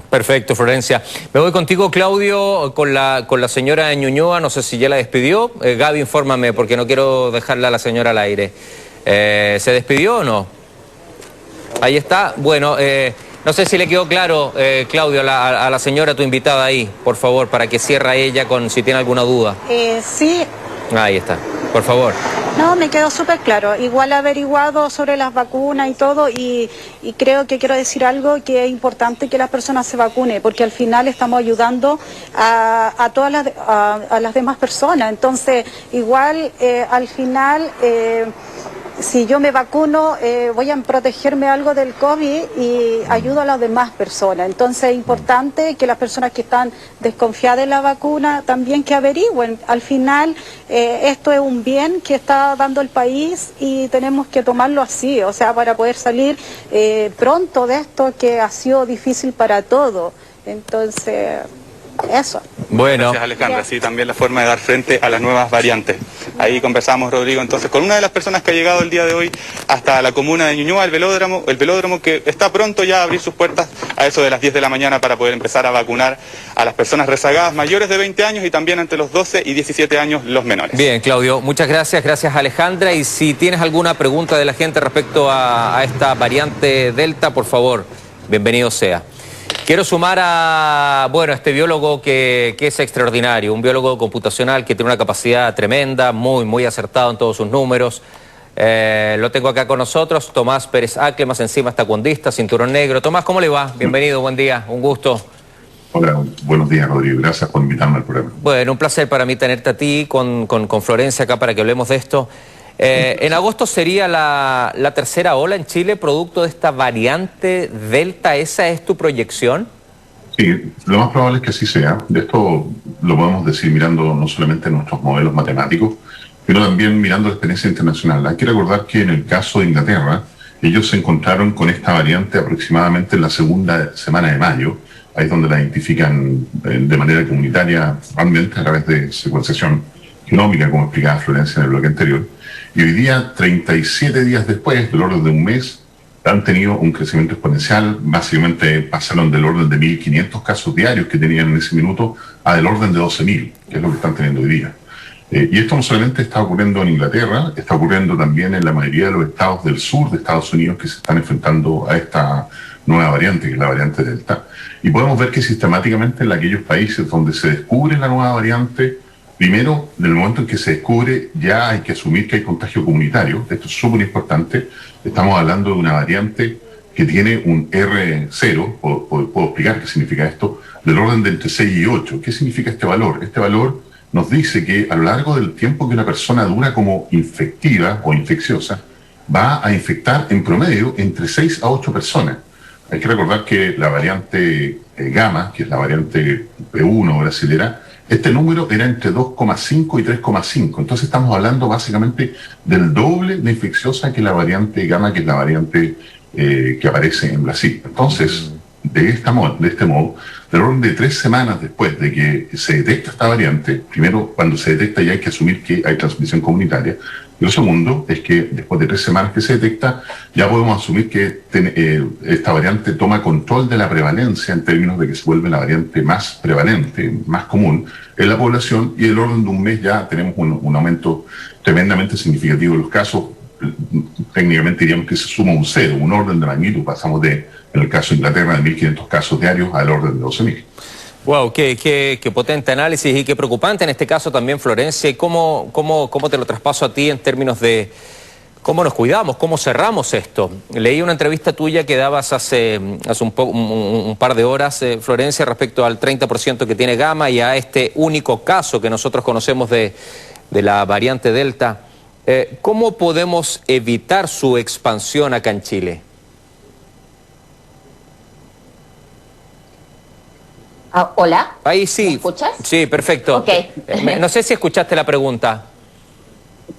Perfecto, Florencia. Me voy contigo, Claudio, con la señora Ñuñoa. No sé si ya la despidió. Gaby, infórmame, porque no quiero dejarla a la señora al aire. ¿Se despidió o no? Ahí está. Bueno, no sé si le quedó claro, Claudio, a la señora, tu invitada ahí, por favor, para que cierre ella con si tiene alguna duda. Sí. Ahí está, por favor. No, me quedó súper claro. Igual he averiguado sobre las vacunas y todo y creo que quiero decir algo que es importante que las personas se vacunen porque al final estamos ayudando a todas las demás personas. Entonces, igual al final... si yo me vacuno, voy a protegerme algo del COVID y ayudo a las demás personas. Entonces es importante que las personas que están desconfiadas de la vacuna también que averigüen. Al final esto es un bien que está dando el país y tenemos que tomarlo así, o sea, para poder salir pronto de esto que ha sido difícil para todos. Entonces... eso. Bueno. Gracias, Alejandra. Sí, también la forma de dar frente a las nuevas variantes. Ahí conversamos, Rodrigo, entonces, con una de las personas que ha llegado el día de hoy hasta la comuna de Ñuñoa, el velódromo que está pronto ya a abrir sus puertas a eso de las 10 de la mañana para poder empezar a vacunar a las personas rezagadas mayores de 20 años y también entre los 12 y 17 años los menores. Bien, Claudio, muchas gracias. Gracias, Alejandra. Y si tienes alguna pregunta de la gente respecto a esta variante Delta, por favor, bienvenido sea. Quiero sumar a, este biólogo que es extraordinario, un biólogo computacional que tiene una capacidad tremenda, muy acertado en todos sus números. Lo tengo acá con nosotros, Tomás Pérez Acle, más encima está taekwondista, cinturón negro. Tomás, ¿cómo le va? Bienvenido, buen día, un gusto. Hola, buenos días, Rodrigo. Gracias por invitarme al programa. Bueno, un placer para mí tenerte a ti con Florencia acá para que hablemos de esto. En agosto sería la tercera ola en Chile, producto de esta variante Delta. ¿Esa es tu proyección? Sí, lo más probable es que así sea. De esto lo podemos decir mirando no solamente nuestros modelos matemáticos, pero también mirando la experiencia internacional. Hay que recordar que en el caso de Inglaterra, ellos se encontraron con esta variante aproximadamente en la segunda semana de mayo. Ahí es donde la identifican de manera comunitaria, realmente a través de secuenciación genómica, como explicaba Florencia en el bloque anterior. Y hoy día, 37 días después, del orden de un mes, han tenido un crecimiento exponencial. Básicamente pasaron del orden de 1.500 casos diarios que tenían en ese minuto a del orden de 12.000, que es lo que están teniendo hoy día. Y esto no solamente está ocurriendo en Inglaterra, está ocurriendo también en la mayoría de los estados del sur de Estados Unidos que se están enfrentando a esta nueva variante, que es la variante Delta. Y podemos ver que sistemáticamente en aquellos países donde se descubre la nueva variante, primero, en el momento en que se descubre, ya hay que asumir que hay contagio comunitario. Esto es súper importante. Estamos hablando de una variante que tiene un R0, puedo explicar qué significa esto, del orden de entre 6 y 8. ¿Qué significa este valor? Este valor nos dice que a lo largo del tiempo que una persona dura como infectiva o infecciosa, va a infectar en promedio entre 6 a 8 personas. Hay que recordar que la variante Gamma, que es la variante P1 brasilera, este número era entre 2,5 y 3,5. Entonces estamos hablando básicamente del doble de infecciosa que la variante Gamma, que es la variante que aparece en Brasil. Entonces, de este modo, del orden de 3 semanas después de que se detecta esta variante, primero, cuando se detecta ya hay que asumir que hay transmisión comunitaria. Y lo segundo es que después de 3 semanas que se detecta, ya podemos asumir que esta variante toma control de la prevalencia en términos de que se vuelve la variante más prevalente, más común en la población, y en el orden de un mes ya tenemos un aumento tremendamente significativo de los casos. Técnicamente diríamos que se suma un cero, un orden de magnitud. Pasamos en el caso de Inglaterra, de 1.500 casos diarios al orden de 12.000. Wow, qué potente análisis y qué preocupante en este caso también, Florencia. ¿Y cómo te lo traspaso a ti en términos de cómo nos cuidamos, cómo cerramos esto? Leí una entrevista tuya que dabas hace un par de horas, Florencia, respecto al 30% que tiene Gamma y a este único caso que nosotros conocemos de la variante Delta. ¿Cómo podemos evitar su expansión acá en Chile? Hola. Ahí sí. ¿Me escuchas? Sí, perfecto. Okay. No sé si escuchaste la pregunta.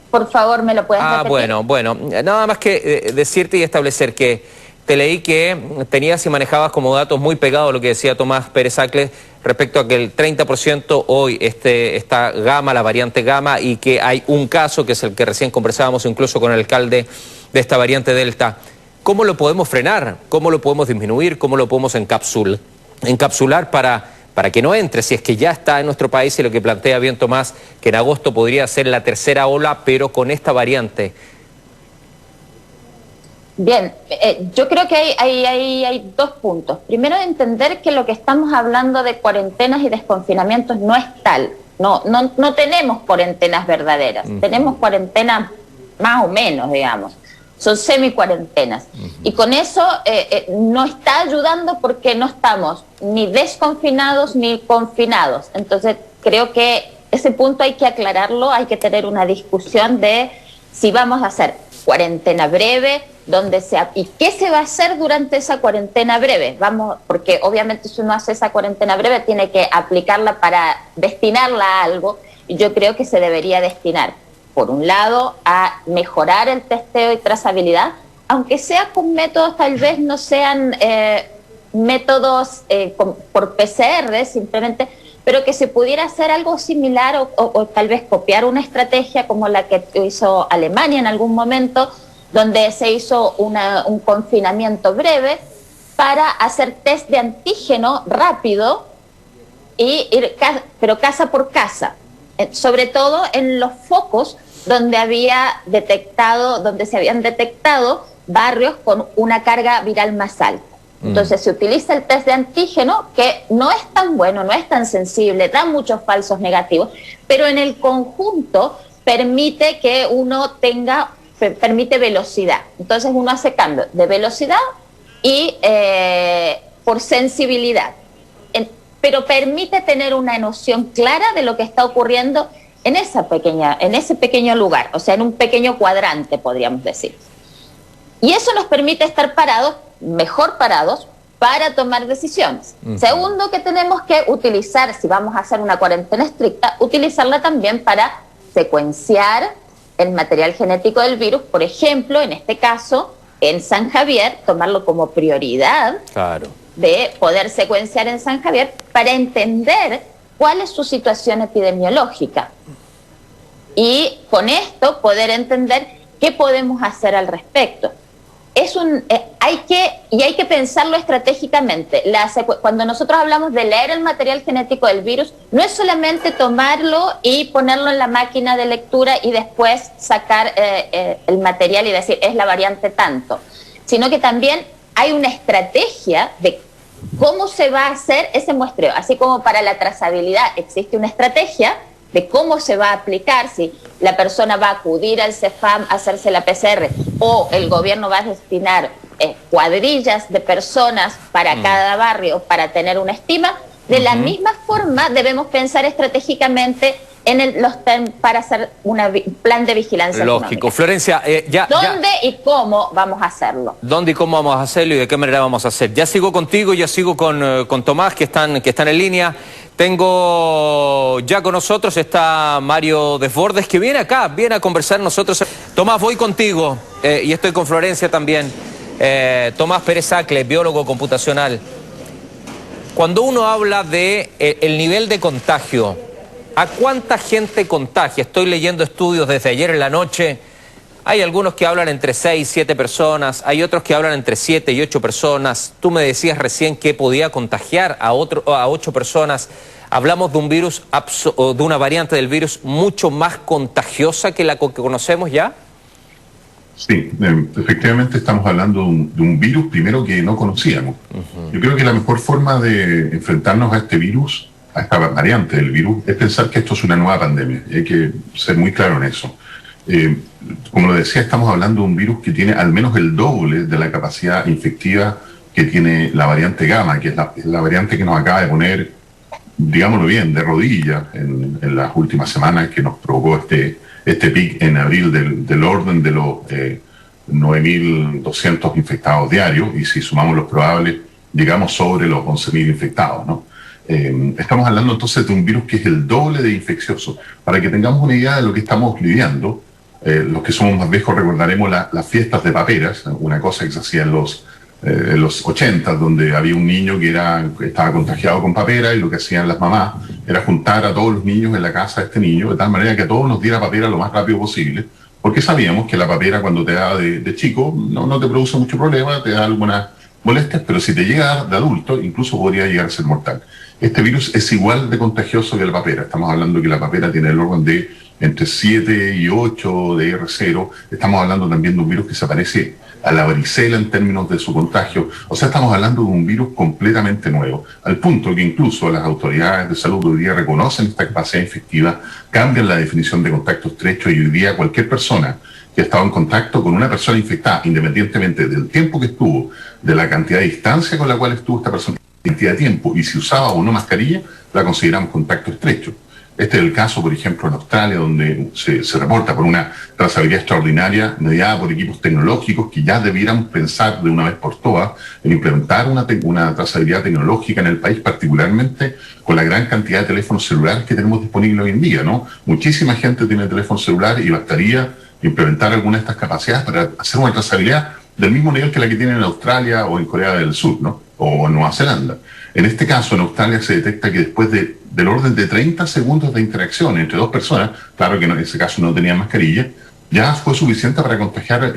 Por favor, ¿me lo puedes repetir? Bueno. Nada más que decirte y establecer que te leí que tenías y manejabas como datos muy pegados lo que decía Tomás Pérez Acle respecto a que el 30% hoy está Gamma, la variante Gamma, y que hay un caso que es el que recién conversábamos incluso con el alcalde de esta variante Delta. ¿Cómo lo podemos frenar? ¿Cómo lo podemos disminuir? ¿Cómo lo podemos encapsular? encapsular para que no entre, si es que ya está en nuestro país, y lo que plantea bien Tomás, que en agosto podría ser la tercera ola, pero con esta variante? Bien, yo creo que hay dos puntos. Primero, entender que lo que estamos hablando de cuarentenas y desconfinamientos no es tal. No tenemos cuarentenas verdaderas, tenemos cuarentenas más o menos, digamos. Son semi-cuarentenas. Y con eso no está ayudando porque no estamos ni desconfinados ni confinados. Entonces, creo que ese punto hay que aclararlo, hay que tener una discusión de si vamos a hacer cuarentena breve, y qué se va a hacer durante esa cuarentena breve. Porque obviamente si uno hace esa cuarentena breve tiene que aplicarla para destinarla a algo, y yo creo que se debería destinar, por un lado, a mejorar el testeo y trazabilidad, aunque sea con métodos, tal vez no sean métodos por PCR simplemente, pero que se pudiera hacer algo similar o tal vez copiar una estrategia como la que hizo Alemania en algún momento, donde se hizo un confinamiento breve para hacer test de antígeno rápido pero casa por casa, sobre todo en los focos donde se habían detectado barrios con una carga viral más alta. Entonces se utiliza el test de antígeno, que no es tan bueno, no es tan sensible, da muchos falsos negativos, pero en el conjunto permite que uno permite velocidad. Entonces uno hace cambio de velocidad y por sensibilidad, pero permite tener una noción clara de lo que está ocurriendo en ese pequeño lugar, o sea, en un pequeño cuadrante, podríamos decir. Y eso nos permite estar mejor parados para tomar decisiones. Segundo, que tenemos que utilizar, si vamos a hacer una cuarentena estricta, utilizarla también para secuenciar el material genético del virus. Por ejemplo, en este caso, en San Javier, tomarlo como prioridad, claro, de poder secuenciar en San Javier para entender cuál es su situación epidemiológica. Y con esto poder entender qué podemos hacer al respecto. Hay que pensarlo estratégicamente. Cuando nosotros hablamos de leer el material genético del virus, no es solamente tomarlo y ponerlo en la máquina de lectura y después sacar el material y decir es la variante tanto, sino que también hay una estrategia de cómo se va a hacer ese muestreo. Así como para la trazabilidad existe una estrategia de cómo se va a aplicar, si la persona va a acudir al CEFAM a hacerse la PCR o el gobierno va a destinar cuadrillas de personas para cada barrio para tener una estima. De la misma forma debemos pensar estratégicamente para hacer un plan de vigilancia. Lógico. Económica. Florencia, ¿dónde y cómo vamos a hacerlo? ¿Dónde y cómo vamos a hacerlo y de qué manera vamos a hacer? Ya sigo contigo, ya sigo con Tomás, que están en línea. Tengo ya con nosotros, está Mario Desbordes, que viene acá, viene a conversar nosotros. Tomás, voy contigo, y estoy con Florencia también. Tomás Pérez Acle, biólogo computacional. Cuando uno habla de el nivel de contagio, ¿a cuánta gente contagia? Estoy leyendo estudios desde ayer en la noche. Hay algunos que hablan entre 6 y 7 personas, hay otros que hablan entre 7 y 8 personas. Tú me decías recién que podía contagiar a 8 personas. Hablamos de un virus, de una variante del virus mucho más contagiosa que la que conocemos ya. Sí, efectivamente estamos hablando de un virus primero que no conocíamos. Yo creo que la mejor forma de enfrentarnos a este virus, a esta variante del virus, es pensar que esto es una nueva pandemia. Y hay que ser muy claro en eso. Como lo decía, estamos hablando de un virus que tiene al menos el doble de la capacidad infectiva que tiene la variante Gamma, que es la variante que nos acaba de poner, digámoslo bien, de rodillas en las últimas semanas, que nos provocó este pic en abril del orden de los 9.200 infectados diarios, y si sumamos los probables, llegamos sobre los 11.000 infectados, ¿no? Estamos hablando entonces de un virus que es el doble de infeccioso. Para que tengamos una idea de lo que estamos lidiando, los que somos más viejos recordaremos las fiestas de paperas, una cosa que se hacía en los 80, donde había un niño que estaba contagiado con papera, y lo que hacían las mamás era juntar a todos los niños en la casa de este niño, de tal manera que a todos nos diera papera lo más rápido posible, porque sabíamos que la papera, cuando te da de chico, no te produce mucho problema, te da algunas molestias, pero si te llega de adulto, incluso podría llegar a ser mortal. Este virus es igual de contagioso que la papera. Estamos hablando que la papera tiene el orden de entre 7 y 8 de R0. Estamos hablando también de un virus que se parece a la varicela en términos de su contagio. O sea, estamos hablando de un virus completamente nuevo, al punto que incluso las autoridades de salud hoy día reconocen esta capacidad infectiva, cambian la definición de contacto estrecho y hoy día cualquier persona que ha estado en contacto con una persona infectada, independientemente del tiempo que estuvo, de la cantidad de distancia con la cual estuvo esta persona, cantidad de tiempo, y si usaba o no mascarilla, la consideramos contacto estrecho. Este es el caso, por ejemplo, en Australia, donde se reporta por una trazabilidad extraordinaria mediada por equipos tecnológicos que ya debieran pensar de una vez por todas en implementar una trazabilidad tecnológica en el país, particularmente con la gran cantidad de teléfonos celulares que tenemos disponibles hoy en día, ¿no? Muchísima gente tiene teléfono celular y bastaría implementar alguna de estas capacidades para hacer una trazabilidad del mismo nivel que la que tienen en Australia o en Corea del Sur, ¿no? O en Nueva Zelanda. En este caso, en Australia se detecta que después del orden de 30 segundos de interacción entre dos personas, claro que en ese caso no tenían mascarilla, ya fue suficiente para contagiar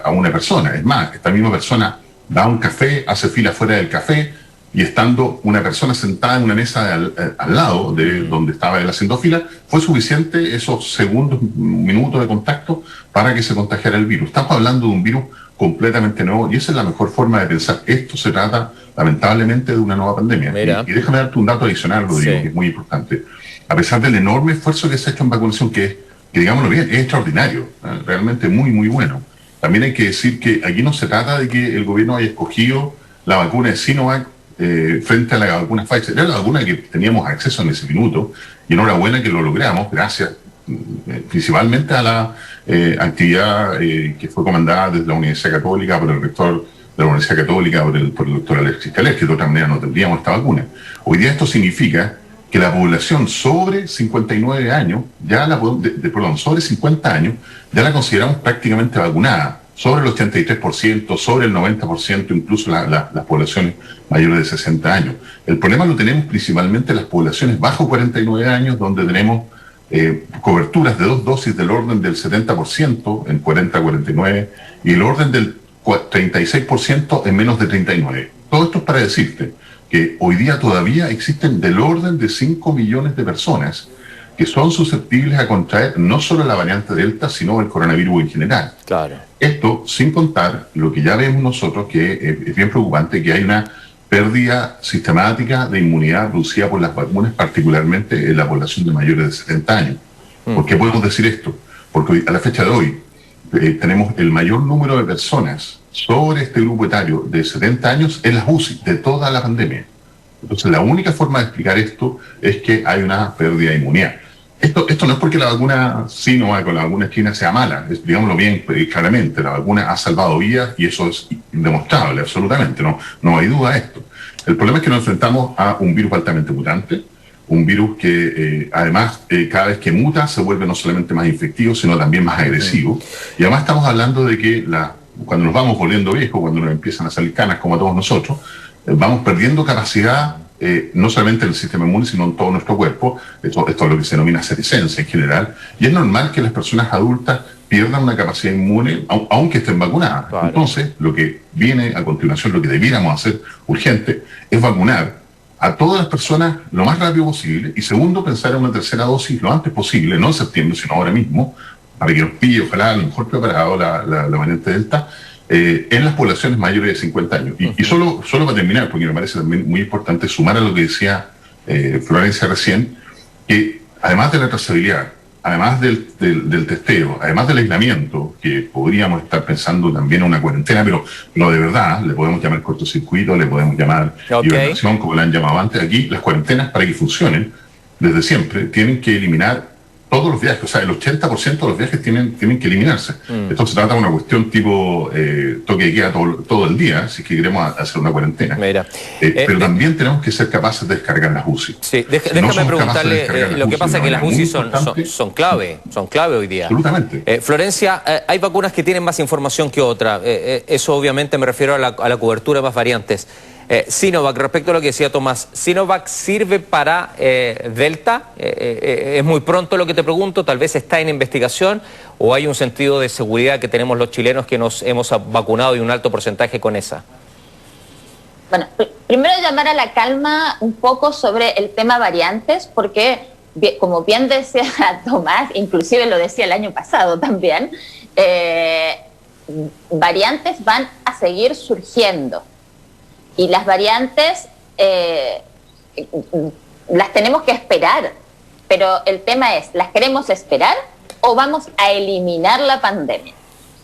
a una persona. Es más, esta misma persona da un café, hace fila fuera del café, y estando una persona sentada en una mesa al lado de donde estaba él haciendo fila, fue suficiente esos segundos, minutos de contacto para que se contagiara el virus. Estamos hablando de un virus completamente nuevo y esa es la mejor forma de pensar. Esto se trata, lamentablemente, de una nueva pandemia. Y déjame darte un dato adicional, Rodrigo, que es muy importante. A pesar del enorme esfuerzo que se ha hecho en vacunación, que digámoslo bien, es extraordinario, realmente muy, muy bueno. También hay que decir que aquí no se trata de que el gobierno haya escogido la vacuna de Sinovac frente a la vacuna Pfizer. Era la vacuna que teníamos acceso en ese minuto y enhorabuena que lo logramos gracias principalmente a la actividad que fue comandada desde la Universidad Católica por el rector de la Universidad Católica, por el doctor Alexis Calés, que de otra manera no tendríamos esta vacuna. Hoy día esto significa que la población sobre 59 años, sobre 50 años, ya la consideramos prácticamente vacunada, sobre el 83%, sobre el 90%, incluso las poblaciones mayores de 60 años. El problema lo tenemos principalmente en las poblaciones bajo 49 años, donde tenemos coberturas de 2 dosis del orden del 70% en 40-49 y el orden del 36% en menos de 39. Todo esto es para decirte que hoy día todavía existen del orden de 5 millones de personas que son susceptibles a contraer no solo la variante Delta, sino el coronavirus en general. Claro. Esto sin contar lo que ya vemos nosotros, que es bien preocupante, que hay una pérdida sistemática de inmunidad producida por las vacunas, particularmente en la población de mayores de 70 años. ¿Por qué podemos decir esto? Porque hoy, a la fecha de hoy tenemos el mayor número de personas sobre este grupo etario de 70 años en las UCI de toda la pandemia. Entonces la única forma de explicar esto es que hay una pérdida de inmunidad. Esto no es porque la vacuna Sinovac o la vacuna china sea mala, digámoslo bien claramente, la vacuna ha salvado vidas y eso es indemostrable, absolutamente, no hay duda de esto. El problema es que nos enfrentamos a un virus altamente mutante, un virus que además cada vez que muta se vuelve no solamente más infectivo, sino también más agresivo. Y además estamos hablando de que cuando nos vamos volviendo viejos, cuando nos empiezan a salir canas como a todos nosotros, vamos perdiendo capacidad no solamente en el sistema inmune, sino en todo nuestro cuerpo. Esto es lo que se denomina senescencia en general. Y es normal que las personas adultas pierdan una capacidad inmune, aunque estén vacunadas. Claro. Entonces, lo que viene a continuación, lo que debiéramos hacer urgente, es vacunar a todas las personas lo más rápido posible. Y segundo, pensar en una tercera dosis lo antes posible, no en septiembre, sino ahora mismo, para que nos pille, ojalá, a lo mejor preparado la variante Delta, en las poblaciones mayores de 50 años. Y solo para terminar, porque me parece también muy importante sumar a lo que decía Florencia recién, que además de la trazabilidad, además del testeo, además del aislamiento, que podríamos estar pensando también en una cuarentena, pero de verdad, le podemos llamar cortocircuito, le podemos llamar hibernación, como la han llamado antes. Aquí las cuarentenas, para que funcionen, desde siempre, tienen que eliminar todos los viajes, o sea, el 80% de los viajes tienen que eliminarse. Esto se trata de una cuestión tipo toque de queda todo el día, si es que queremos hacer una cuarentena. Mira, pero también tenemos que ser capaces de descargar las UCI. Sí, déjame preguntarle, lo que pasa es que las UCI son clave hoy día. Absolutamente. Florencia, hay vacunas que tienen más información que otras. Eso obviamente me refiero a la cobertura de más variantes. Sinovac, respecto a lo que decía Tomás, ¿Sinovac sirve para Delta? ¿Es muy pronto lo que te pregunto? ¿Tal vez está en investigación? ¿O hay un sentido de seguridad que tenemos los chilenos que nos hemos vacunado y un alto porcentaje con esa? Bueno, primero llamar a la calma un poco sobre el tema variantes, porque como bien decía Tomás, inclusive lo decía el año pasado también, variantes van a seguir surgiendo y las variantes las tenemos que esperar, pero el tema es, ¿las queremos esperar o vamos a eliminar la pandemia?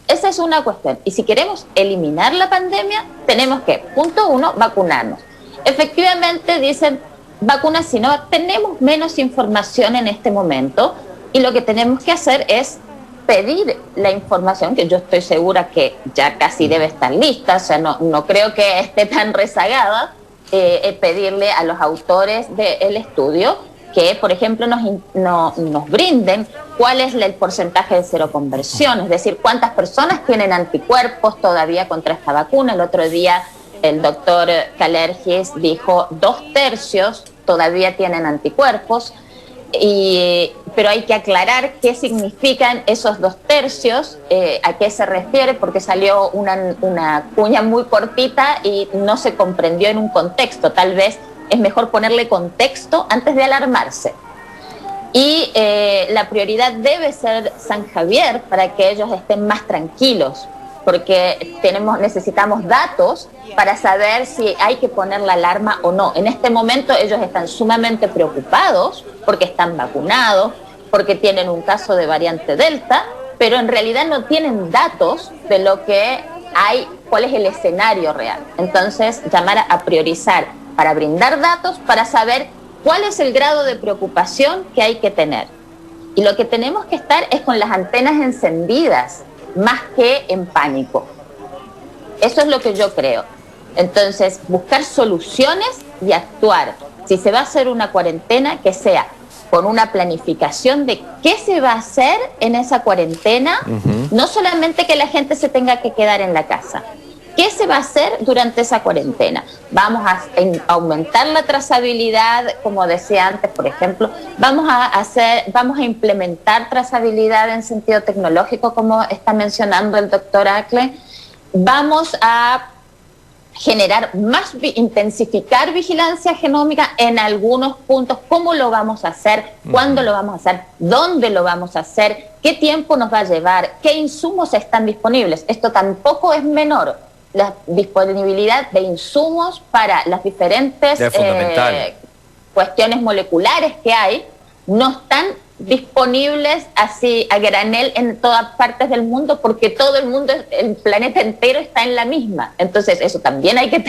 Esa es una cuestión. Y si queremos eliminar la pandemia, tenemos que, punto 1, vacunarnos. Efectivamente, dicen, vacunas, si no, tenemos menos información en este momento y lo que tenemos que hacer es pedir la información, que yo estoy segura que ya casi debe estar lista, o sea, no creo que esté tan rezagada, pedirle a los autores del estudio que, por ejemplo, nos brinden cuál es el porcentaje de seroconversión, es decir, cuántas personas tienen anticuerpos todavía contra esta vacuna. El otro día el doctor Kalergis dijo 2/3 todavía tienen anticuerpos, pero hay que aclarar qué significan esos 2/3, a qué se refiere, porque salió una cuña muy cortita y no se comprendió en un contexto. Tal vez es mejor ponerle contexto antes de alarmarse. Y la prioridad debe ser San Javier para que ellos estén más tranquilos, porque necesitamos datos para saber si hay que poner la alarma o no. En este momento ellos están sumamente preocupados porque están vacunados, porque tienen un caso de variante Delta, pero en realidad no tienen datos de lo que hay, cuál es el escenario real. Entonces, llamar a priorizar para brindar datos, para saber cuál es el grado de preocupación que hay que tener. Y lo que tenemos que estar es con las antenas encendidas, más que en pánico. Eso es lo que yo creo. Entonces, buscar soluciones y actuar. Si se va a hacer una cuarentena, que sea con una planificación de qué se va a hacer en esa cuarentena, no solamente que la gente se tenga que quedar en la casa. ¿Qué se va a hacer durante esa cuarentena? Vamos a aumentar la trazabilidad, como decía antes, por ejemplo. Vamos a implementar trazabilidad en sentido tecnológico, como está mencionando el doctor Acle. Vamos a intensificar vigilancia genómica en algunos puntos. ¿Cómo lo vamos a hacer? ¿Cuándo lo vamos a hacer? ¿Dónde lo vamos a hacer? ¿Qué tiempo nos va a llevar? ¿Qué insumos están disponibles? Esto tampoco es menor. La disponibilidad de insumos para las diferentes cuestiones moleculares que hay no están disponibles así a granel en todas partes del mundo, porque todo el mundo, el planeta entero está en la misma. Entonces eso también hay que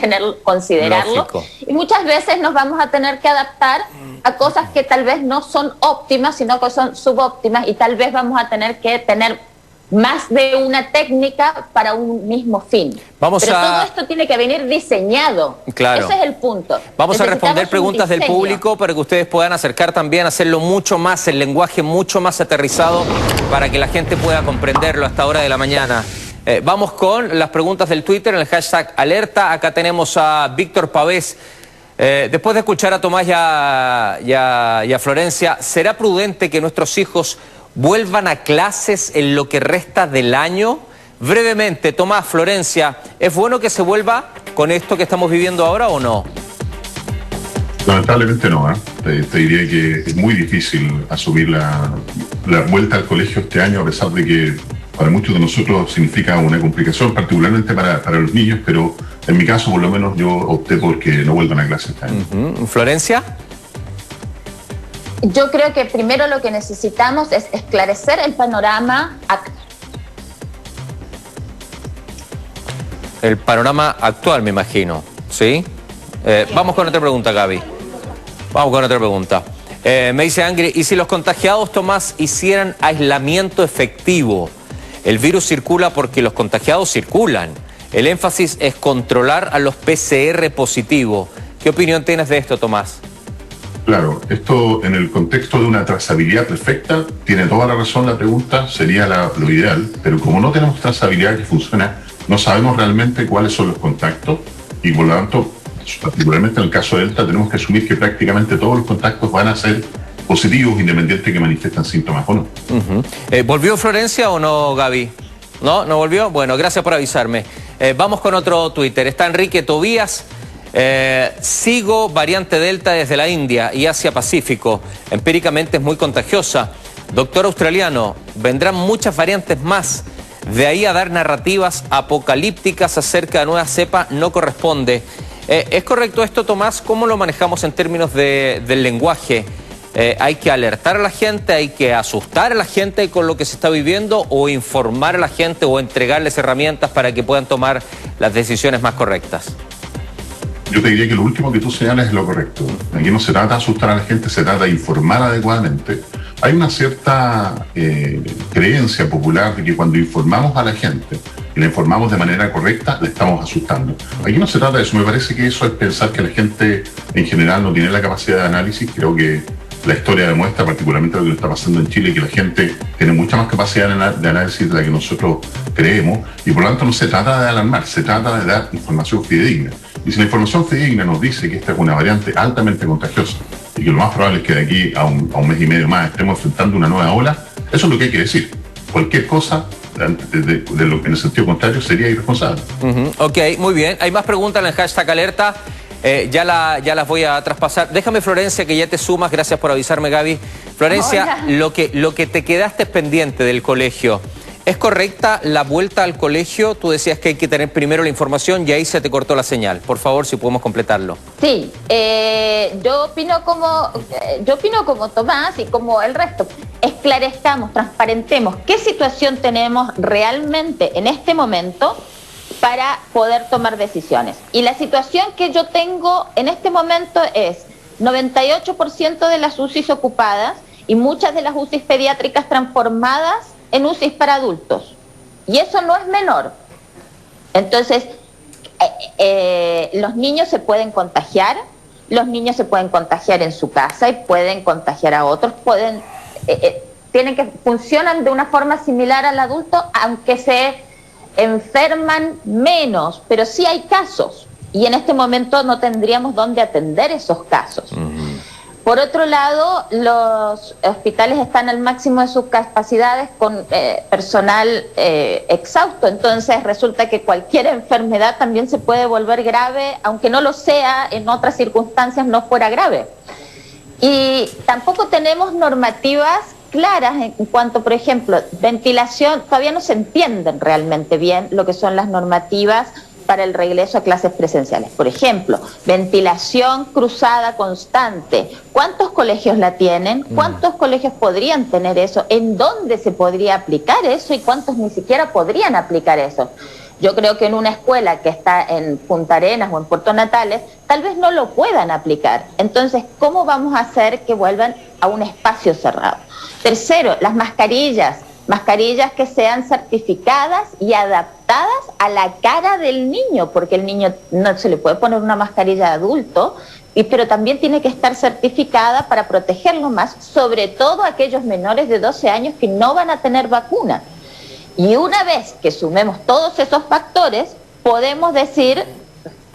considerarlo. Lógico. Y muchas veces nos vamos a tener que adaptar a cosas que tal vez no son óptimas, sino que son subóptimas, y tal vez vamos a tener que tener más de una técnica para un mismo fin. Pero todo esto tiene que venir diseñado. Claro. Ese es el punto. Vamos a responder preguntas del público para que ustedes puedan acercar también, hacerlo mucho más, el lenguaje mucho más aterrizado para que la gente pueda comprenderlo a esta hora de la mañana. Vamos con las preguntas del Twitter en el hashtag alerta. Acá tenemos a Víctor Pavés. Después de escuchar a Tomás y a Florencia, ¿será prudente que nuestros hijos vuelvan a clases en lo que resta del año? Brevemente, Tomás, Florencia, ¿es bueno que se vuelva con esto que estamos viviendo ahora o no? Lamentablemente no, ¿eh? Te diría que es muy difícil asumir la vuelta al colegio este año, a pesar de que para muchos de nosotros significa una complicación, particularmente para los niños, pero en mi caso, por lo menos, yo opté por que no vuelvan a clases este año. ¿Florencia? Yo creo que primero lo que necesitamos es esclarecer el panorama actual. El panorama actual, me imagino, ¿sí? Vamos con otra pregunta, Gaby. Vamos con otra pregunta. Me dice Angry, ¿y si los contagiados, Tomás, hicieran aislamiento efectivo? El virus circula porque los contagiados circulan. El énfasis es controlar a los PCR positivos. ¿Qué opinión tienes de esto, Tomás? Claro, esto en el contexto de una trazabilidad perfecta, tiene toda la razón la pregunta, sería lo ideal, pero como no tenemos trazabilidad que funciona, no sabemos realmente cuáles son los contactos y por lo tanto, particularmente en el caso de Delta, tenemos que asumir que prácticamente todos los contactos van a ser positivos independiente que manifiesten síntomas o no. ¿Volvió Florencia o no, Gaby? ¿No? ¿No volvió? Bueno, gracias por avisarme. Vamos con otro Twitter. Está Enrique Tobías. Sigo variante Delta desde la India y Asia-Pacífico. Empíricamente es muy contagiosa. Doctor australiano, vendrán muchas variantes más. De ahí a dar narrativas apocalípticas acerca de nueva cepa no corresponde. ¿Es correcto esto, Tomás? ¿Cómo lo manejamos en términos del lenguaje? ¿Hay que alertar a la gente, hay que asustar a la gente con lo que se está viviendo o informar a la gente o entregarles herramientas para que puedan tomar las decisiones más correctas? Yo te diría que lo último que tú señalas es lo correcto. Aquí no se trata de asustar a la gente, se trata de informar adecuadamente. Hay una cierta creencia popular de que cuando informamos a la gente y la informamos de manera correcta, le estamos asustando. Aquí no se trata de eso. Me parece que eso es pensar que la gente en general no tiene la capacidad de análisis. Creo que la historia demuestra, particularmente lo que está pasando en Chile, que la gente tiene mucha más capacidad de análisis de la que nosotros creemos, y por lo tanto no se trata de alarmar, se trata de dar información fidedigna. Y si la información fidedigna nos dice que esta es una variante altamente contagiosa y que lo más probable es que de aquí a un mes y medio más estemos enfrentando una nueva ola, eso es lo que hay que decir. Cualquier cosa de lo que en el sentido contrario sería irresponsable. Ok, muy bien. Hay más preguntas en el hashtag alerta. Ya las voy a traspasar. Déjame, Florencia, que ya te sumas. Gracias por avisarme, Gaby. Florencia, lo que te quedaste pendiente del colegio, ¿es correcta la vuelta al colegio? Tú decías que hay que tener primero la información y ahí se te cortó la señal. Por favor, si podemos completarlo. Sí, yo opino como Tomás y como el resto. Esclarezcamos, transparentemos qué situación tenemos realmente en este momento para poder tomar decisiones. Y la situación que yo tengo en este momento es 98% de las UCIs ocupadas y muchas de las UCIs pediátricas transformadas en UCIs para adultos. Y eso no es menor. Entonces, los niños se pueden contagiar en su casa y pueden contagiar a otros, funcionan de una forma similar al adulto, aunque se enferman menos, pero sí hay casos. Y en este momento no tendríamos dónde atender esos casos. Por otro lado, los hospitales están al máximo de sus capacidades con personal exhausto, entonces resulta que cualquier enfermedad también se puede volver grave, aunque no lo sea, en otras circunstancias no fuera grave. Y tampoco tenemos normativas claras en cuanto, por ejemplo, ventilación. Todavía no se entienden realmente bien lo que son las normativas para el regreso a clases presenciales. Por ejemplo, ventilación cruzada constante. ¿Cuántos colegios la tienen? ¿Cuántos colegios podrían tener eso? ¿En dónde se podría aplicar eso? ¿Y cuántos ni siquiera podrían aplicar eso? Yo creo que en una escuela que está en Punta Arenas o en Puerto Natales, tal vez no lo puedan aplicar. Entonces, ¿cómo vamos a hacer que vuelvan a un espacio cerrado? Tercero, las mascarillas que sean certificadas y adaptadas a la cara del niño, porque el niño no se le puede poner una mascarilla de adulto, pero también tiene que estar certificada para protegerlo más, sobre todo aquellos menores de 12 años que no van a tener vacuna. Y una vez que sumemos todos esos factores, podemos decir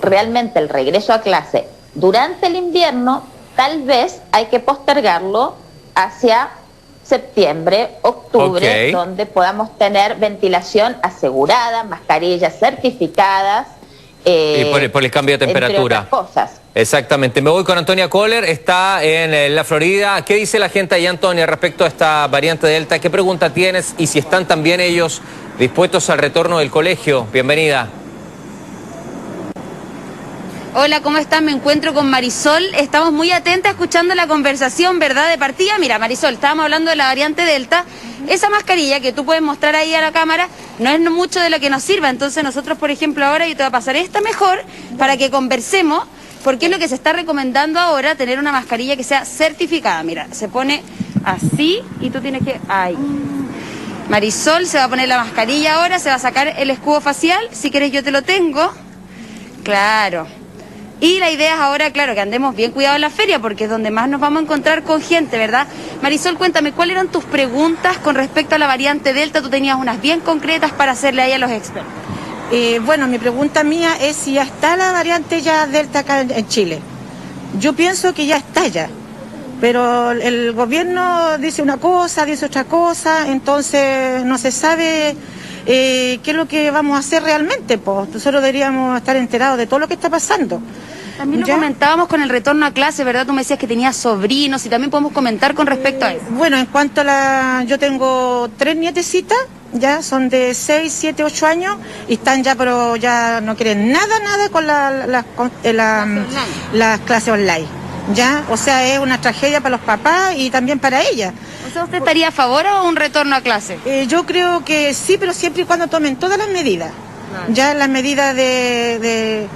realmente el regreso a clase durante el invierno, tal vez hay que postergarlo hacia septiembre, octubre, donde podamos tener ventilación asegurada, mascarillas certificadas. Y por el cambio de temperatura. Entre otras cosas. Exactamente. Me voy con Antonia Kohler, está en la Florida. ¿Qué dice la gente allá, Antonia, respecto a esta variante Delta? ¿Qué pregunta tienes? Y si están también ellos dispuestos al retorno del colegio. Bienvenida. Hola, ¿cómo están? Me encuentro con Marisol. Estamos muy atentas escuchando la conversación, ¿verdad? De partida. Mira, Marisol, estábamos hablando de la variante Delta. Esa mascarilla que tú puedes mostrar ahí a la cámara no es mucho de lo que nos sirva. Entonces nosotros, por ejemplo, ahora yo te voy a pasar esta mejor para que conversemos, porque es lo que se está recomendando ahora, tener una mascarilla que sea certificada. Mira, se pone así y tú tienes que... Ahí. Marisol se va a poner la mascarilla ahora, se va a sacar el escudo facial. Si quieres yo te lo tengo. Claro. Y la idea es ahora, claro, que andemos bien cuidados en la feria, porque es donde más nos vamos a encontrar con gente, ¿verdad? Marisol, cuéntame, ¿cuáles eran tus preguntas con respecto a la variante Delta? Tú tenías unas bien concretas para hacerle ahí a los expertos. Bueno, mi pregunta mía es si ya está la variante ya Delta acá en Chile. Yo pienso que ya está ya, pero el gobierno dice una cosa, dice otra cosa, entonces no se sabe qué es lo que vamos a hacer realmente. Pues nosotros deberíamos estar enterados de todo lo que está pasando. También lo ¿Ya? comentábamos con el retorno a clase, ¿verdad? Tú me decías que tenías sobrinos y también podemos comentar con respecto a eso. Bueno, en cuanto a la... Yo tengo 3 nietecitas, ya son de 6, 7, 8 años y están ya, pero ya no quieren nada con las clases online. Ya, o sea, es una tragedia para los papás y también para ellas. O sea, ¿usted estaría a favor o un retorno a clase? Yo creo que sí, pero siempre y cuando tomen todas las medidas. Claro. Ya las medidas de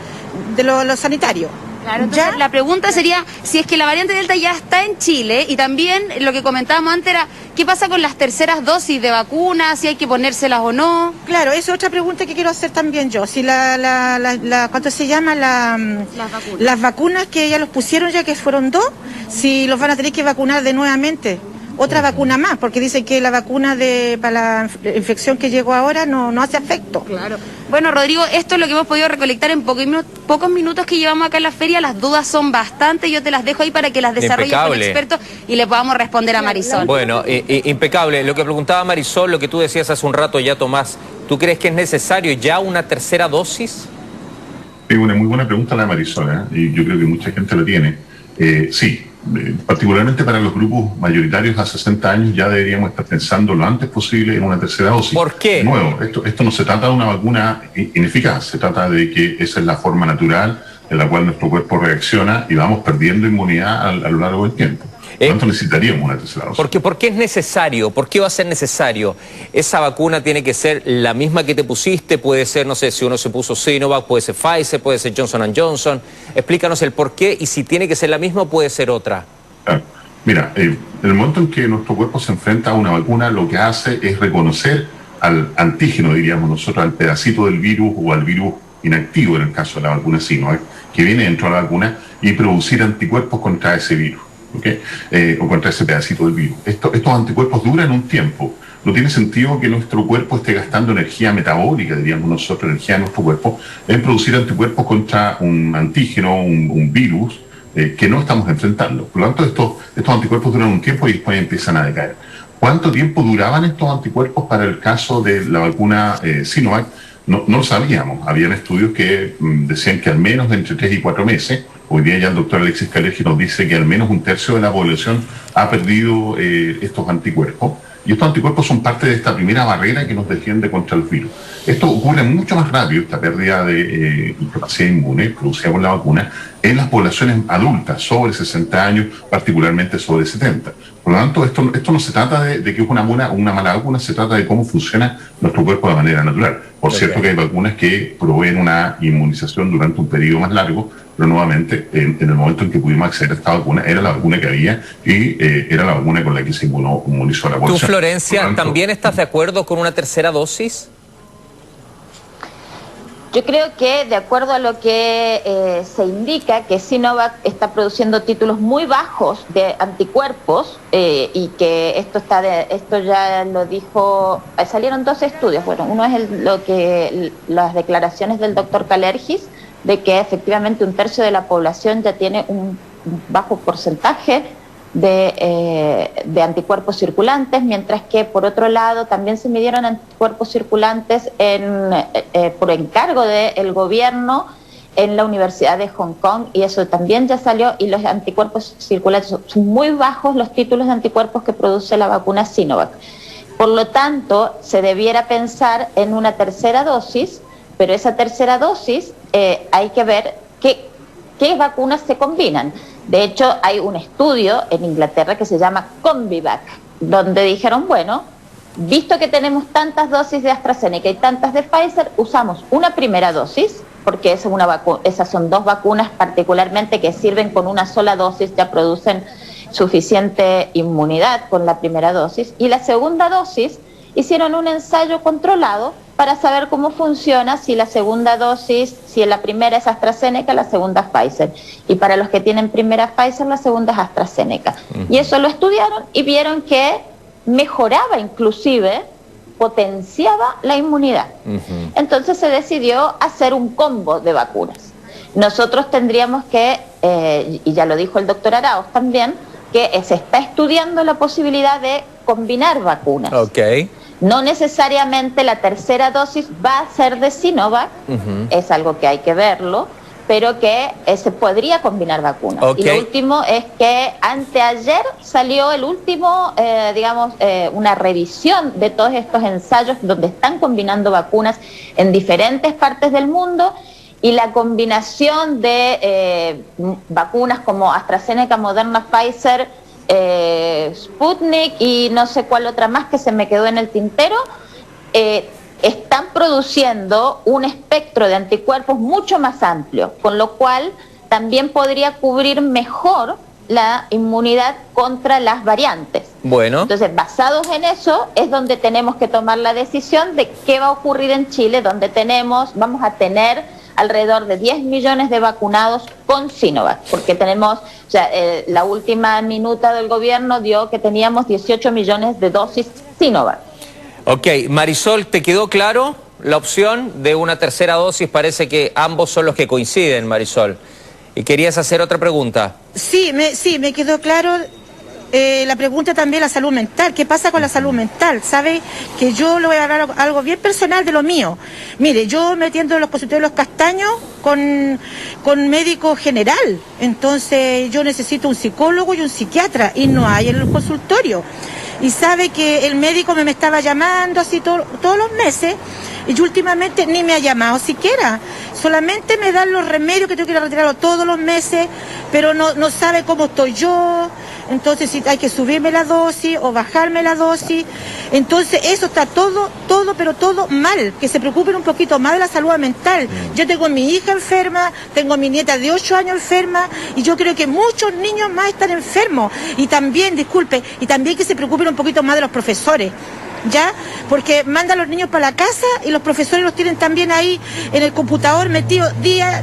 lo sanitario. Claro, entonces ¿Ya? la pregunta sería si es que la variante Delta ya está en Chile y también lo que comentábamos antes era ¿qué pasa con las terceras dosis de vacunas? Si hay que ponérselas o no. Claro, esa es otra pregunta que quiero hacer también yo. Si ¿cuánto se llama? Las vacunas que ya los pusieron ya, que fueron 2, si los van a tener que vacunar de nuevamente. Otra vacuna más, porque dicen que la vacuna para la infección que llegó ahora no hace efecto. Claro. Bueno, Rodrigo, esto es lo que hemos podido recolectar en pocos minutos que llevamos acá en la feria. Las dudas son bastantes, yo te las dejo ahí para que las desarrolles con el experto y le podamos responder a Marisol. Bueno, impecable. Lo que preguntaba Marisol, lo que tú decías hace un rato ya, Tomás, ¿tú crees que es necesario ya una tercera dosis? Es una muy buena pregunta la de Marisol, ¿eh? Y yo creo que mucha gente la tiene. Sí, particularmente para los grupos mayoritarios a 60 años ya deberíamos estar pensando lo antes posible en una tercera dosis. ¿Por qué? De nuevo, esto no se trata de una vacuna ineficaz, se trata de que esa es la forma natural en la cual nuestro cuerpo reacciona y vamos perdiendo inmunidad a lo largo del tiempo. Por lo tanto, necesitaríamos una tercera dosis. ¿Por qué es necesario? ¿Por qué va a ser necesario? ¿Esa vacuna tiene que ser la misma que te pusiste? Puede ser, no sé, si uno se puso Sinovac, puede ser Pfizer, puede ser Johnson & Johnson. Explícanos el por qué y si tiene que ser la misma o puede ser otra. Claro. Mira, en el momento en que nuestro cuerpo se enfrenta a una vacuna, lo que hace es reconocer al antígeno, diríamos nosotros, al pedacito del virus o al virus inactivo, en el caso de la vacuna Sinovac, que viene dentro de la vacuna, y producir anticuerpos contra ese virus. ¿Okay? O contra ese pedacito del virus. Estos anticuerpos duran un tiempo. No tiene sentido que nuestro cuerpo esté gastando energía metabólica, diríamos nosotros, energía de nuestro cuerpo, en producir anticuerpos contra un antígeno, un virus que no estamos enfrentando. Por lo tanto, estos anticuerpos duran un tiempo y después empiezan a decaer. ¿Cuánto tiempo duraban estos anticuerpos para el caso de la vacuna Sinovac? No lo sabíamos. Habían estudios que decían que al menos de entre 3 y 4 meses. Hoy día ya el doctor Alexis Kalergi nos dice que al menos 1/3 de la población ha perdido estos anticuerpos. Y estos anticuerpos son parte de esta primera barrera que nos defiende contra el virus. Esto ocurre mucho más rápido, esta pérdida de capacidad inmune producida por la vacuna, en las poblaciones adultas, sobre 60 años, particularmente sobre 70. Por lo tanto, esto no se trata de que es una mala vacuna, se trata de cómo funciona nuestro cuerpo de manera natural. Por cierto que hay vacunas que proveen una inmunización durante un periodo más largo, pero nuevamente, en el momento en que pudimos acceder a esta vacuna, era la vacuna que había y era la vacuna con la que se inmunizó a la población. ¿Tú, Florencia, también estás de acuerdo con una tercera dosis? Yo creo que, de acuerdo a lo que se indica, que Sinovac está produciendo títulos muy bajos de anticuerpos y que esto ya lo dijo, salieron 2 estudios. Bueno, uno es las declaraciones del doctor Kalergis, de que efectivamente 1/3 de la población ya tiene un bajo porcentaje de anticuerpos circulantes, mientras que por otro lado también se midieron anticuerpos circulantes por encargo del gobierno en la Universidad de Hong Kong, y eso también ya salió, y los anticuerpos circulantes son muy bajos, los títulos de anticuerpos que produce la vacuna Sinovac. Por lo tanto, se debiera pensar en una tercera dosis, pero esa tercera dosis hay que ver qué vacunas se combinan. De hecho, hay un estudio en Inglaterra que se llama Combivac, donde dijeron, bueno, visto que tenemos tantas dosis de AstraZeneca y tantas de Pfizer, usamos una primera dosis, porque esas son 2 vacunas particularmente que sirven con una sola dosis, ya producen suficiente inmunidad con la primera dosis, y la segunda dosis hicieron un ensayo controlado para saber cómo funciona si la segunda dosis, si la primera es AstraZeneca, la segunda es Pfizer. Y para los que tienen primera Pfizer, la segunda es AstraZeneca. Y eso lo estudiaron y vieron que mejoraba, inclusive, potenciaba la inmunidad. Entonces se decidió hacer un combo de vacunas. Nosotros tendríamos que, y ya lo dijo el doctor Arauz también, que se está estudiando la posibilidad de combinar vacunas. Okay. No necesariamente la tercera dosis va a ser de Sinovac, es algo que hay que verlo, pero que se podría combinar vacunas. Okay. Y lo último es que anteayer salió el último, una revisión de todos estos ensayos donde están combinando vacunas en diferentes partes del mundo, y la combinación de vacunas como AstraZeneca, Moderna, Pfizer, Sputnik y no sé cuál otra más que se me quedó en el tintero, están produciendo un espectro de anticuerpos mucho más amplio, con lo cual también podría cubrir mejor la inmunidad contra las variantes. Bueno. Entonces, basados en eso, es donde tenemos que tomar la decisión de qué va a ocurrir en Chile, donde vamos a tener alrededor de 10 millones de vacunados con Sinovac, porque tenemos, la última minuta del gobierno dio que teníamos 18 millones de dosis Sinovac. Ok, Marisol, ¿te quedó claro la opción de una tercera dosis? Parece que ambos son los que coinciden, Marisol. ¿Y querías hacer otra pregunta? Sí, me quedó claro. La pregunta también, la salud mental. ¿Qué pasa con la salud mental? ¿Sabe? Que yo le voy a hablar algo bien personal de lo mío. Mire, yo me atiendo en los consultorios de Los Castaños con médico general. Entonces yo necesito un psicólogo y un psiquiatra, y no hay en los consultorios. Y sabe que el médico me estaba llamando así todos los meses, y últimamente ni me ha llamado siquiera. Solamente me dan los remedios que tengo que ir a retirarlo todos los meses, pero no sabe cómo estoy yo. Entonces si hay que subirme la dosis o bajarme la dosis. Entonces eso está todo mal. Que se preocupen un poquito más de la salud mental. Yo tengo a mi hija enferma, tengo a mi nieta de 8 años enferma, y yo creo que muchos niños más están enfermos. Y también, también que se preocupen un poquito más de los profesores, ¿ya? Porque mandan a los niños para la casa y los profesores los tienen también ahí en el computador metidos día,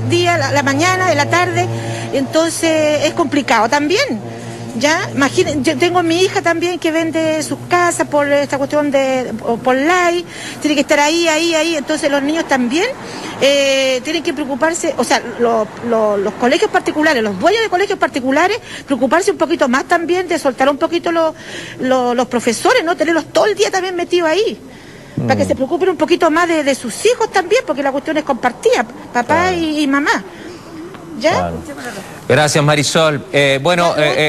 la mañana, en la tarde. Entonces es complicado también. Ya, imagínense, yo tengo a mi hija también que vende sus casas por esta cuestión por live, tiene que estar ahí, entonces los niños también tienen que preocuparse, o sea, los colegios particulares, los dueños de colegios particulares, preocuparse un poquito más también de soltar un poquito los profesores, ¿no? Tenerlos todo el día también metidos ahí. Para que se preocupen un poquito más de sus hijos también, porque la cuestión es compartida, papá y mamá. ¿Ya? Claro. Gracias, Marisol.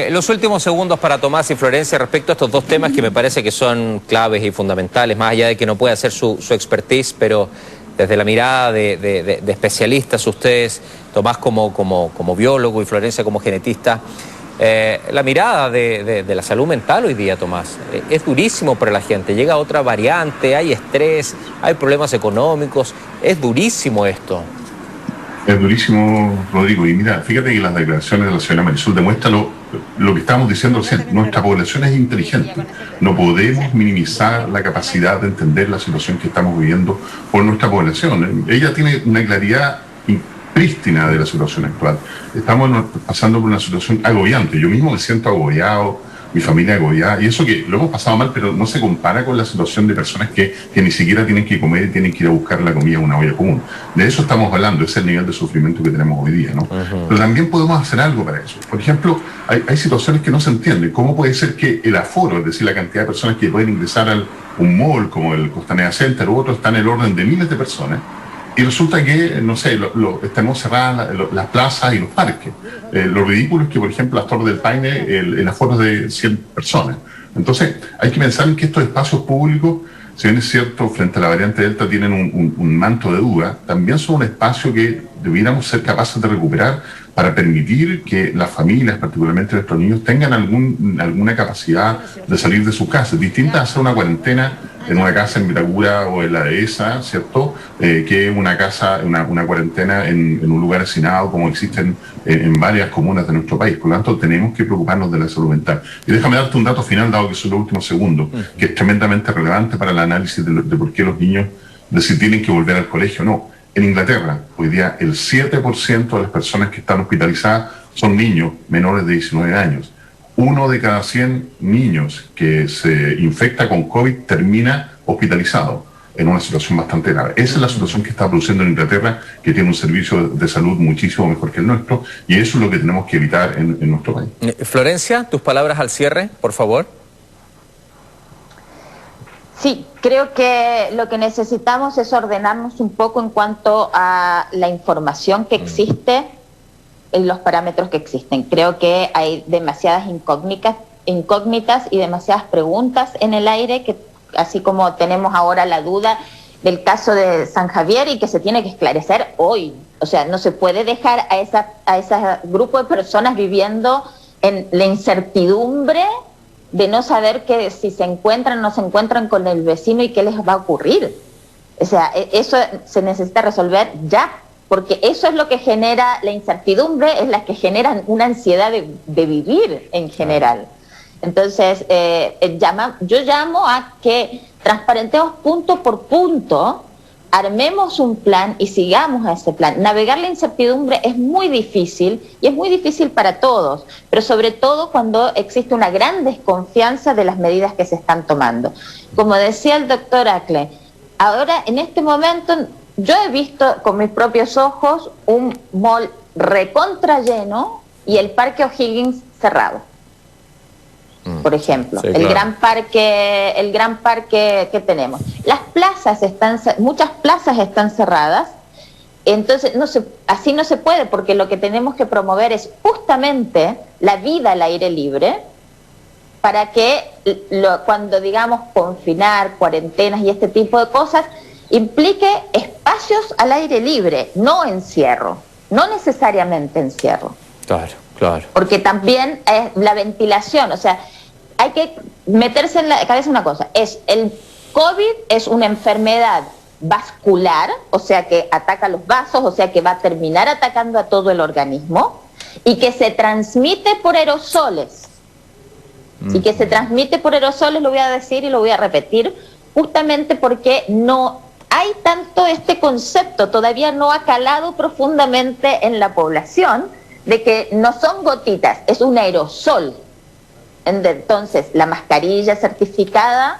Los últimos segundos para Tomás y Florencia respecto a estos dos temas que me parece que son claves y fundamentales, más allá de que no pueda hacer su expertise, pero desde la mirada de especialistas, ustedes, Tomás como biólogo y Florencia como genetista, la mirada de la salud mental hoy día, Tomás, es durísimo para la gente. Llega otra variante, hay estrés, hay problemas económicos, es durísimo esto. Es durísimo, Rodrigo, y mira, fíjate que las declaraciones de la señora Marisol demuestran lo que estábamos diciendo recién. Nuestra población es inteligente, no podemos minimizar la capacidad de entender la situación que estamos viviendo por nuestra población. Ella tiene una claridad prístina de la situación actual. Estamos pasando por una situación agobiante, yo mismo me siento agobiado, mi familia agobiada, y eso que lo hemos pasado mal, pero no se compara con la situación de personas que ni siquiera tienen que comer y tienen que ir a buscar la comida en una olla común. De eso estamos hablando, ese es el nivel de sufrimiento que tenemos hoy día, ¿no? Pero también podemos hacer algo para eso. Por ejemplo, hay situaciones que no se entienden. ¿Cómo puede ser que el aforo, es decir, la cantidad de personas que pueden ingresar a un mall como el Costanera Center u otro, está en el orden de miles de personas? Y resulta que, no sé, estamos cerradas las plazas y los parques. Lo ridículo es que, por ejemplo, las Torres del Paine, el aforo es de 100 personas. Entonces, hay que pensar en que estos espacios públicos, si bien es cierto, frente a la variante Delta tienen un manto de duda, también son un espacio que debiéramos ser capaces de recuperar para permitir que las familias, particularmente nuestros niños, tengan alguna capacidad de salir de sus casas, distinta a hacer una cuarentena en una casa en Vitacura o en la dehesa, ¿cierto? Que una cuarentena en un lugar hacinado como existen en varias comunas de nuestro país. Por lo tanto, tenemos que preocuparnos de la salud mental. Y déjame darte un dato final, dado que son los últimos segundos, que es tremendamente relevante para el análisis de por qué los niños, de si tienen que volver al colegio o no. En Inglaterra, hoy día, el 7% de las personas que están hospitalizadas son niños menores de 19 años. 1 de cada 100 niños que se infecta con COVID termina hospitalizado en una situación bastante grave. Esa es la situación que está produciendo en Inglaterra, que tiene un servicio de salud muchísimo mejor que el nuestro, y eso es lo que tenemos que evitar en nuestro país. Florencia, tus palabras al cierre, por favor. Sí, creo que lo que necesitamos es ordenarnos un poco en cuanto a la información que existe, en los parámetros que existen. Creo que hay demasiadas incógnitas y demasiadas preguntas en el aire, que así como tenemos ahora la duda del caso de San Javier y que se tiene que esclarecer hoy. O sea, no se puede dejar a ese grupo de personas viviendo en la incertidumbre de no saber que si se encuentran o no se encuentran con el vecino y qué les va a ocurrir. O sea, eso se necesita resolver ya, porque eso es lo que genera la incertidumbre, es la que genera una ansiedad de vivir en general. Entonces, yo llamo a que transparentemos punto por punto, armemos un plan y sigamos a ese plan. Navegar la incertidumbre es muy difícil y es muy difícil para todos, pero sobre todo cuando existe una gran desconfianza de las medidas que se están tomando. Como decía el doctor Acle, ahora en este momento yo he visto con mis propios ojos un mall recontra lleno y el Parque O'Higgins cerrado. Por ejemplo, sí, el gran parque que tenemos. Muchas plazas están cerradas, entonces así no se puede, porque lo que tenemos que promover es justamente la vida al aire libre, para que cuando digamos confinar, cuarentenas y este tipo de cosas, implique espacios al aire libre, no encierro, no necesariamente encierro. Claro, claro. Porque también la ventilación, o sea, hay que meterse en la cabeza una cosa, el COVID es una enfermedad vascular, o sea que ataca los vasos, o sea que va a terminar atacando a todo el organismo, y que se transmite por aerosoles. Y que se transmite por aerosoles, lo voy a decir y lo voy a repetir, justamente porque no hay tanto este concepto, todavía no ha calado profundamente en la población, de que no son gotitas, es un aerosol. Entonces, la mascarilla certificada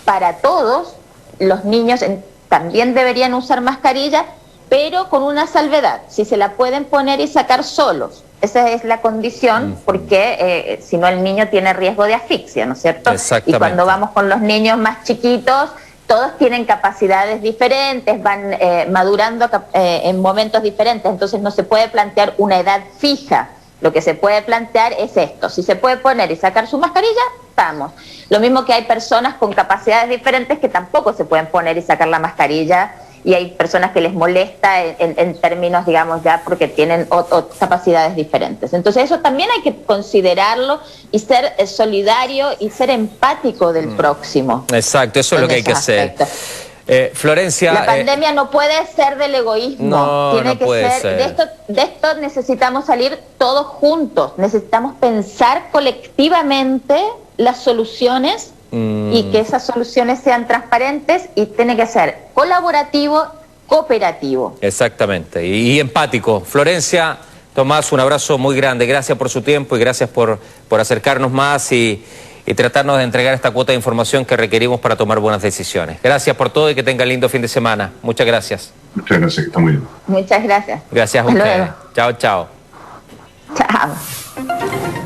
para todos, los niños también deberían usar mascarilla, pero con una salvedad, si se la pueden poner y sacar solos. Esa es la condición, porque si no el niño tiene riesgo de asfixia, ¿no es cierto? Y cuando vamos con los niños más chiquitos, todos tienen capacidades diferentes, van madurando en momentos diferentes, entonces no se puede plantear una edad fija. Lo que se puede plantear es esto: si se puede poner y sacar su mascarilla, vamos. Lo mismo que hay personas con capacidades diferentes que tampoco se pueden poner y sacar la mascarilla, y hay personas que les molesta en términos, digamos, ya porque tienen capacidades diferentes. Entonces eso también hay que considerarlo y ser solidario y ser empático del próximo. Exacto, eso es lo que hay que hacer. Florencia, la pandemia no puede ser del egoísmo, tiene que ser. De esto necesitamos salir todos juntos, necesitamos pensar colectivamente las soluciones y que esas soluciones sean transparentes, y tiene que ser colaborativo, cooperativo. Exactamente, y empático. Florencia, Tomás, un abrazo muy grande, gracias por su tiempo y gracias por acercarnos más y tratarnos de entregar esta cuota de información que requerimos para tomar buenas decisiones. Gracias por todo y que tengan lindo fin de semana. Muchas gracias. Muchas gracias, que está muy bien. Muchas gracias. Gracias a ustedes. Chao, chao. Chao.